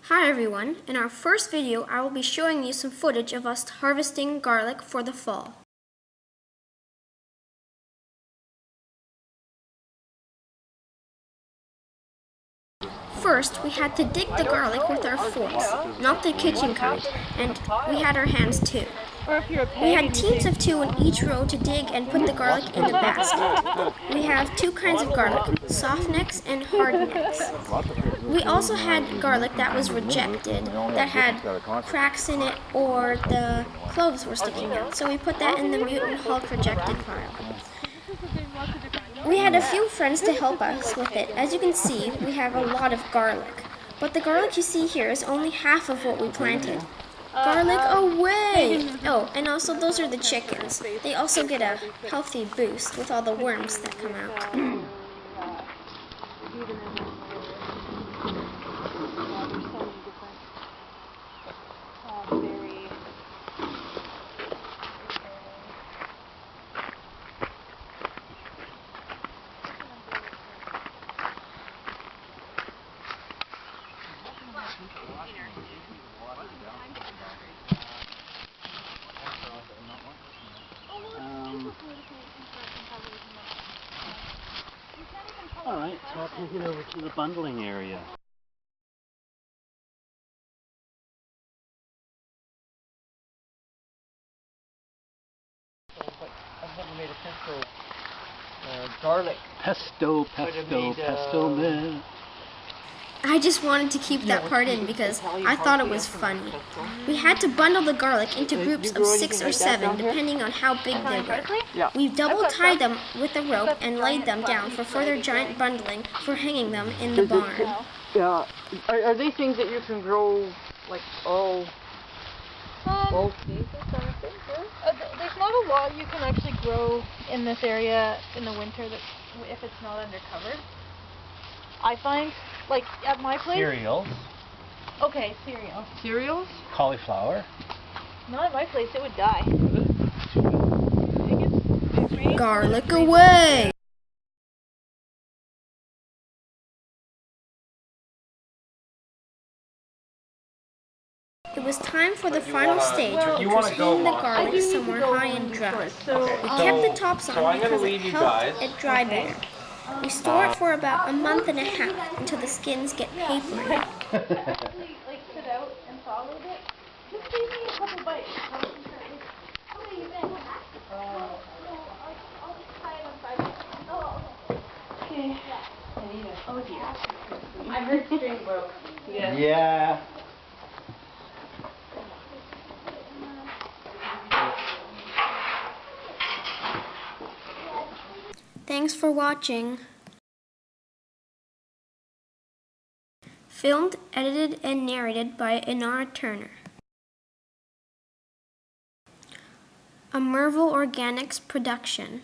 Hi everyone, in our first video I will be showing you some footage of us harvesting garlic for the fall. First, we had to dig the garlic with our forks, not the kitchen kind, and we had our hands too. We had teams of 2 in each row to dig and put the garlic in the basket. We have 2 kinds of garlic, Softnecks and Hardnecks. We also had garlic that was rejected, that had cracks in it or the cloves were sticking out, so we put that in the mutant Hulk rejected pile. We had a few friends to help us with it. As you can see, we have a lot of garlic, but the garlic you see here is only half of what we planted. Garlic away! Oh, and also those are the chickens. They also get a healthy boost with all the worms that come out. Alright, so I'll take it over to the bundling area. I've never made a pesto garlic. Pesto man. I just wanted to keep that part in because I thought it was funny. We had to bundle the garlic into groups of 6 or 7, depending on how big they were. We double tied them with a rope and laid them down for further giant bundling for hanging them in the barn. Yeah. Are they things that you can grow like all seasons kind of thing? There's not a lot you can actually grow in this area in the winter that if it's not undercover. I find, like at my place. Cereals. Okay, cereal. Cereals? Cauliflower. Not at my place, it would die. Garlic away! It was time for the final stage, which was hanging the garlic somewhere high and dry. We kept the tops on because it helped it dry better. We store it for about a month and a half until the skins get papery. Like sit out and thaw a little bit. Just give me a couple bites. How many you think? I'll try it on Friday. Okay. Oh dear. I heard string broke. Yeah. Thanks for watching. Filmed, edited, and narrated by Amara Turner. A Merville Organics production.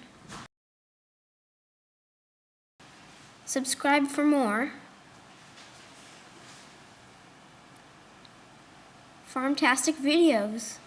Subscribe for more. Farmtastic videos.